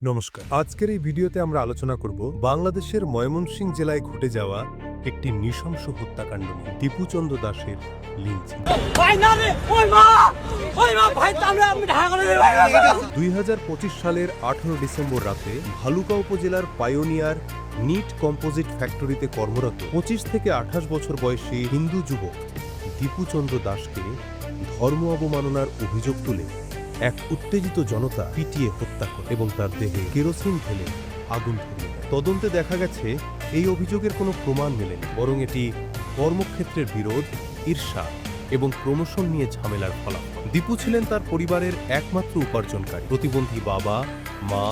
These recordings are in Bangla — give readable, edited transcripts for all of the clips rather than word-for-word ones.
নমস্কার। আজকের এই ভিডিওতে আমরা আলোচনা করব বাংলাদেশের ময়মনসিংহ জেলায় ঘটে যাওয়া একটি নৃশংস হত্যাকাণ্ড নিয়ে, দীপুচন্দ্র দাশের লিঞ্চিং। 2025 সালের 18 ডিসেম্বর রাতে ভালুকা উপজেলার পায়োনিয়ার নিট কম্পোজিট ফ্যাক্টরিতে কর্মরত 25 থেকে 28 বছর বয়সী হিন্দু যুবক দীপুচন্দ্র দাশকে ধর্ম অবমাননার অভিযোগ তুলে এক উত্তেজিত জনতা পিটিয়ে হত্যা করে এবং তার দেহে কেরোসিন ঢেলে আগুন ধরিয়ে দেয়। তদন্তে দেখা গেছে এই অভিযোগের কোনো প্রমাণ মেলেনি, বরং এটি কর্মক্ষেত্রের বিরোধ, ঈর্ষা এবং প্রমোশন নিয়ে ঝামেলার ফলাফল। দীপু ছিলেন তার পরিবারের একমাত্র উপার্জনকারী। প্রতিবন্ধী বাবা, মা,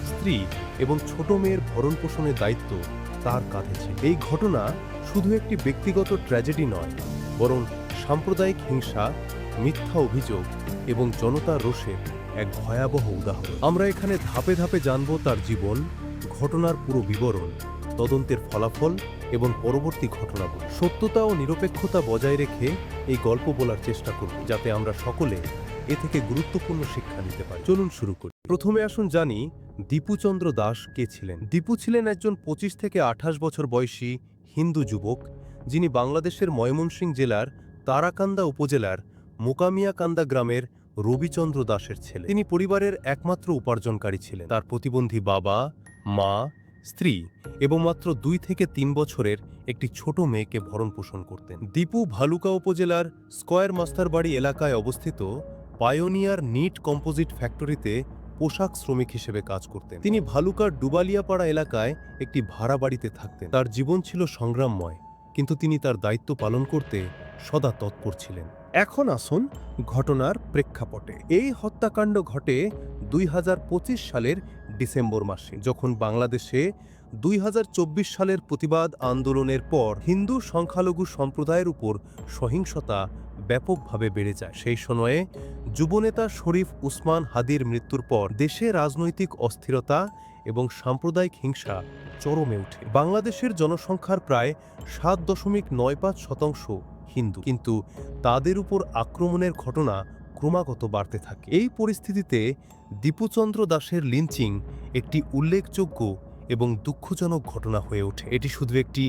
স্ত্রী এবং ছোট মেয়ের ভরণ পোষণের দায়িত্ব তার কাঁধে ছিল। এই ঘটনা শুধু একটি ব্যক্তিগত ট্র্যাজেডি নয়, বরং সাম্প্রদায়িক হিংসা, মিথ্যা অভিযোগ এবং জনতার রোষের এক ভয়াবহ উদাহরণ। আমরা এখানে ধাপে ধাপে জানব তার জীবন, ঘটনার পুরো বিবরণ, তদন্তের ফলাফল এবং পরবর্তী ঘটনাবলী। সত্যতা ও নিরপেক্ষতা বজায় রেখে এই গল্প বলার চেষ্টা করব, যাতে আমরা সকলে এ থেকে গুরুত্বপূর্ণ শিক্ষা নিতে পারি। চলুন শুরু করি। প্রথমে আসুন জানি দীপুচন্দ্র দাশ কে ছিলেন। দীপু ছিলেন একজন 25 থেকে 28 বছর বয়সী হিন্দু যুবক, যিনি বাংলাদেশের ময়মনসিংহ জেলার তারাকান্দা উপজেলার মোকামিয়াকান্দা গ্রামের রবিচন্দ্র দাশের ছেলে। তিনি পরিবারের একমাত্র উপার্জনকারী ছিলেন। তার প্রতিবন্ধী বাবা, মা, স্ত্রী এবং মাত্র 2 থেকে 3 বছরের একটি ছোট মেয়েকে ভরণ পোষণ করতেন। দীপু ভালুকা উপজেলার স্কয়ার মাস্টারবাড়ি এলাকায় অবস্থিত পায়োনিয়ার নিট কম্পোজিট ফ্যাক্টরিতে পোশাক শ্রমিক হিসেবে কাজ করতেন। তিনি ভালুকার ডুবালিয়াপাড়া এলাকায় একটি ভাড়া বাড়িতে থাকতেন। তার জীবন ছিল সংগ্রামময়, কিন্তু তিনি তার দায়িত্ব পালন করতে সদা তৎপর ছিলেন। এখন আসুন ঘটনার প্রেক্ষাপটে। এই হত্যাকাণ্ড ঘটে 2025 সালের ডিসেম্বর মাসে, যখন বাংলাদেশে 2024 সালের প্রতিবাদ আন্দোলনের পর হিন্দু সংখ্যালঘু সম্প্রদায়ের উপর সহিংসতা ব্যাপকভাবে বেড়ে যায়। সেই সময়ে যুবনেতা শরীফ উসমান হাদির মৃত্যুর পর দেশে রাজনৈতিক অস্থিরতা এবং সাম্প্রদায়িক হিংসা চরমে ওঠে। বাংলাদেশের জনসংখ্যার প্রায় 7.95% হিন্দু, কিন্তু তাদের উপর আক্রমণের ঘটনা ক্রমাগত বাড়তে থাকে। এই পরিস্থিতিতে দীপুচন্দ্র দাশের লিঞ্চিং একটি উল্লেখযোগ্য এবং দুঃখজনক ঘটনা হয়ে ওঠে। এটি শুধু একটি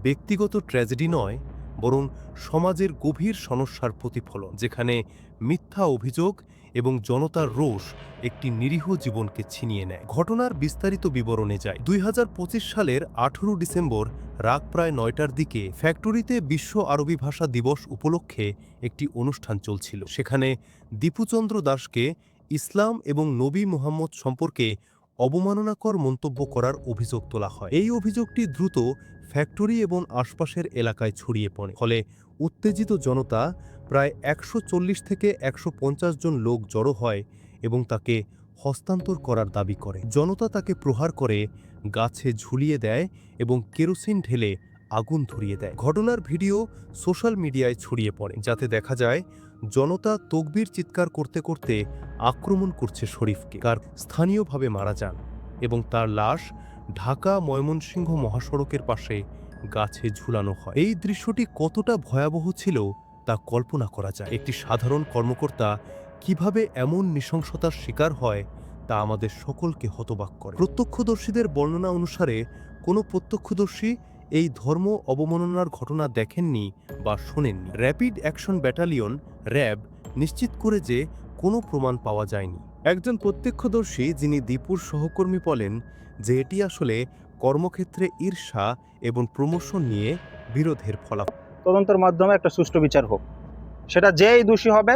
ব্যক্তিগত ট্র্যাজেডি নয়, বরং সমাজের গভীর সমস্যার প্রতিফলন, যেখানে মিথ্যা অভিযোগ এবং জনতার রোষ একটি নিরীহ জীবনকে ছিনিয়ে নেয়। ঘটনার বিস্তারিত বিবরণে যায়। 2025 সালের 18 ডিসেম্বর রাত প্রায় 9টার দিকে ফ্যাক্টরিতে বিশ্ব আরবি ভাষা দিবস উপলক্ষে একটি অনুষ্ঠান চলছিল। সেখানে দীপুচন্দ্র দাশকে ইসলাম এবং নবী মুহাম্মদ সম্পর্কে অবমাননাকর মন্তব্য করার অভিযোগ তোলা হয়। এই অভিযোগটি দ্রুত ফ্যাক্টরি এবং আশপাশের এলাকায় ছড়িয়ে পড়ে, ফলে উত্তেজিত জনতা, প্রায় 140 থেকে 150 জন লোক জড়ো হয় এবং তাকে হস্তান্তর করার দাবি করে। জনতা তাকে প্রহার করে, গাছে ঝুলিয়ে দেয় এবং কেরোসিন ঢেলে আগুন ধরিয়ে দেয়। ঘটনার ভিডিও সোশ্যাল মিডিয়ায় ছড়িয়ে পড়ে, যাতে দেখা যায় জনতা তকবীর চিৎকার করতে করতে আক্রমণ করছে শরীফকে। তার স্থানীয়ভাবে মারা যান এবং তার লাশ ঢাকা ময়মনসিংহ মহাসড়কের পাশে গাছে ঝুলানো হয়। এই দৃশ্যটি কতটা ভয়াবহ ছিল তা কল্পনা করা যায়। একটি সাধারণ কর্মকর্তা কিভাবে এমন নৃশংসতার শিকার হয় তা আমাদের সকলকে হতবাক করে। প্রত্যক্ষদর্শীদের বর্ণনা অনুসারে কোনো প্রত্যক্ষদর্শী এই ধর্ম অবমাননার ঘটনা দেখেননি বা শোনেননি। র্যাপিড অ্যাকশন ব্যাটালিয়ন র্যাব নিশ্চিত করে যে কোনো প্রমাণ পাওয়া যায়নি। একজন প্রত্যক্ষদর্শী, যিনি দীপুর সহকর্মী, বলেন যে এটি আসলে কর্মক্ষেত্রে ঈর্ষা এবং প্রমোশন নিয়ে বিরোধের ফলাফল। তদন্তের মাধ্যমে একটা সুষ্ঠু বিচার হোক, সেটা যেই দোষী হবে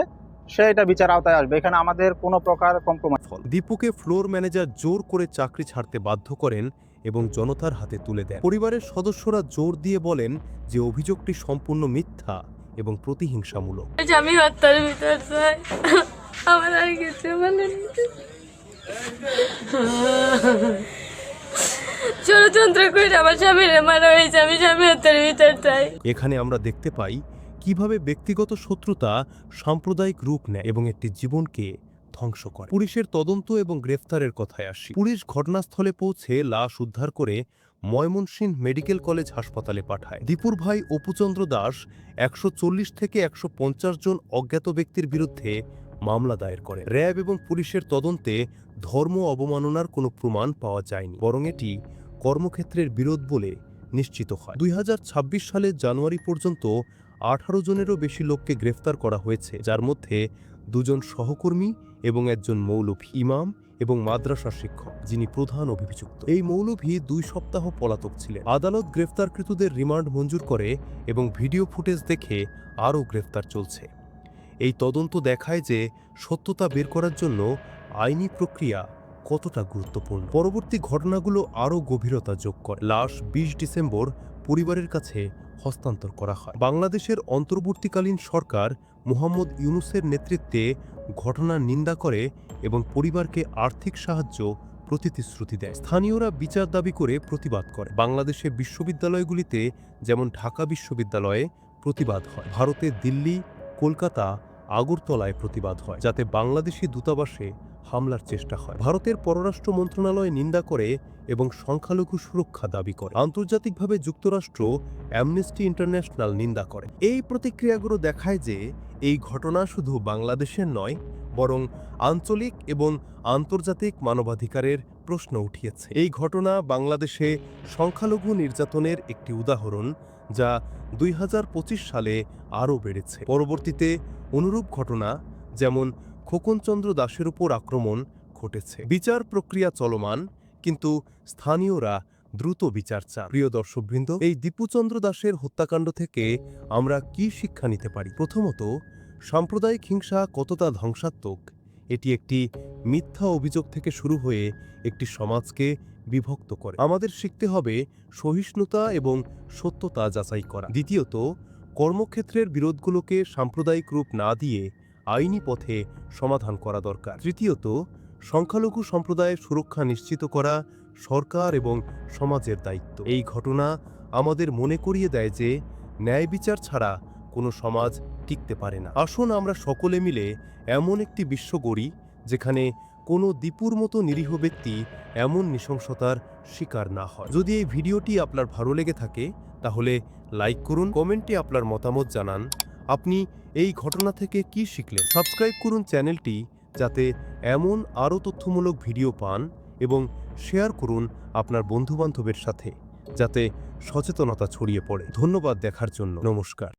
সে এটা বিচার আওতায় আসবে। এখানে আমাদের কোনো প্রকার কম্প্রোমাইজ। দীপুকে ফ্লোর ম্যানেজার জোর করে চাকরি ছাড়তে বাধ্য করেন এবং জনতার হাতে তুলে দেন। পরিবারের সদস্যরা জোর দিয়ে বলেন যে অভিযোগটি সম্পূর্ণ মিথ্যা এবং প্রতিহিংসামূলক। আমি হত্যার ভিতর চাই, আমার আর কিছু বলেন। ষড়যন্ত্র করে আমার স্বামীর মারা হয়েছে, আমি স্বামী হত্যার ভিতর চাই। এখানে আমরা দেখতে পাই কিভাবে ব্যক্তিগত শত্রুতা সাম্প্রদায়িক রূপ নেয় এবং একটি জীবনকে ধ্বংস করে। পুলিশের তদন্ত এবং গ্রেফতারের কথায় আসি। পুলিশ ঘটনাস্থলে পৌঁছে লাশ উদ্ধার করে ময়মনসিংহ মেডিকেল কলেজ হাসপাতালে পাঠায়। দীপুর ভাই অপুচন্দ্র দাশ 140 থেকে 150 জন অজ্ঞাত ব্যক্তির বিরুদ্ধে মামলা দায়ের করেন। র্যাব এবং পুলিশের তদন্তে ধর্ম অবমাননার কোনো প্রমাণ পাওয়া যায়নি, বরং এটি কর্মক্ষেত্রের বিরোধ বলে নিশ্চিত হয়। 2026 সালের জানুয়ারি পর্যন্ত 18 জনেরও বেশি লোককে গ্রেফতার করা হয়েছে, যার মধ্যে 2 জন সহকর্মী এবং একজন মৌলভী, ইমাম এবং মাদ্রাসা শিক্ষক, যিনি প্রধান অভিযুক্ত। এই মৌলভী 2 সপ্তাহ পলাতক ছিলেন। আদালত গ্রেফতারকৃতদের রিমান্ড মঞ্জুর করে এবং ভিডিও ফুটেজ দেখে আরও গ্রেফতার চলছে। এই তদন্ত দেখায় যে সত্যতা বের করার জন্য আইনি প্রক্রিয়া কতটা গুরুত্বপূর্ণ। পরবর্তী ঘটনাগুলো আরও গভীরতা যোগ করে। লাশ 20 ডিসেম্বর পরিবারের কাছে হস্তান্তর করা হয়। বাংলাদেশের অন্তর্বর্তীকালীন সরকার মোহাম্মদ ইউনূসের নেতৃত্বে ঘটনার নিন্দা করে এবং পরিবারকে আর্থিক সাহায্য প্রতিশ্রুতি দেয়। স্থানীয়রা বিচার দাবি করে প্রতিবাদ করে। বাংলাদেশের বিশ্ববিদ্যালয়গুলিতে যেমন ঢাকা বিশ্ববিদ্যালয়ে প্রতিবাদ হয়, ভারতে দিল্লি, কলকাতা, আগরতলায় প্রতিবাদ হয়, যাতে বাংলাদেশি দূতাবাসে হামলার চেষ্টা হয়। ভারতের পররাষ্ট্র মন্ত্রণালয় নিন্দা করে এবং সংখ্যালঘু সুরক্ষা দাবি করে। আন্তর্জাতিকভাবে যুক্তরাষ্ট্র অ্যামনেস্টি ইন্টারন্যাশনাল নিন্দা করে। এই প্রতিক্রিয়াগুলো দেখায় যে এই ঘটনা শুধু বাংলাদেশের নয়, বরং আঞ্চলিক এবং আন্তর্জাতিক মানবাধিকারের প্রশ্ন উঠিয়েছে। এই ঘটনা বাংলাদেশে সংখ্যালঘু নির্যাতনের একটি উদাহরণ, যা 2025 সালে আরও বেড়েছে। পরবর্তীতে অনুরূপ ঘটনা, যেমন খোকনচন্দ্র দাসের উপর আক্রমণ, ঘটেছে। বিচার প্রক্রিয়া চলমান, কিন্তু স্থানীয়রা দ্রুত বিচার চান। প্রিয় দর্শকবৃন্দ, এই দীপুচন্দ্র দাসের হত্যাকাণ্ড থেকে আমরা কি শিক্ষা নিতে পারি? প্রথমত, সাম্প্রদায়িক হিংসা কতটা ধ্বংসাত্মক এটি একটি মিথ্যা অভিযোগ থেকে শুরু হয়ে একটি সমাজকে বিভক্ত করে। আমাদের শিখতে হবে সহিষ্ণুতা এবং সত্যতা যাচাই করা। দ্বিতীয়ত, কর্মক্ষেত্রের বিরোধগুলোকে সাম্প্রদায়িক রূপ না দিয়ে আইনি পথে সমাধান করা দরকার। তৃতীয়ত, সংখ্যালঘু সম্প্রদায়ের সুরক্ষা নিশ্চিত করা সরকার এবং সমাজের দায়িত্ব। এই ঘটনা আমাদের মনে করিয়ে দেয় যে ন্যায় বিচার ছাড়া কোনো সমাজ টিকতে পারে না। আসুন আমরা সকলে মিলে এমন একটি বিশ্ব গড়ি যেখানে কোনো দীপুর মতো নিরীহ ব্যক্তি এমন নৃশংসতার শিকার না হয়। যদি এই ভিডিওটি আপনার ভালো লেগে থাকে তাহলে লাইক করুন, কমেন্টে আপনার মতামত জানান। আপনি এই ঘটনা থেকে কি শিখলেন? সাবস্ক্রাইব করুন চ্যানেলটি, যাতে এমন আরও তথ্যমূলক ভিডিও পান, এবং শেয়ার করুন আপনার বন্ধুবান্ধবের সাথে, যাতে সচেতনতা ছড়িয়ে পড়ে। ধন্যবাদ দেখার জন্য। নমস্কার।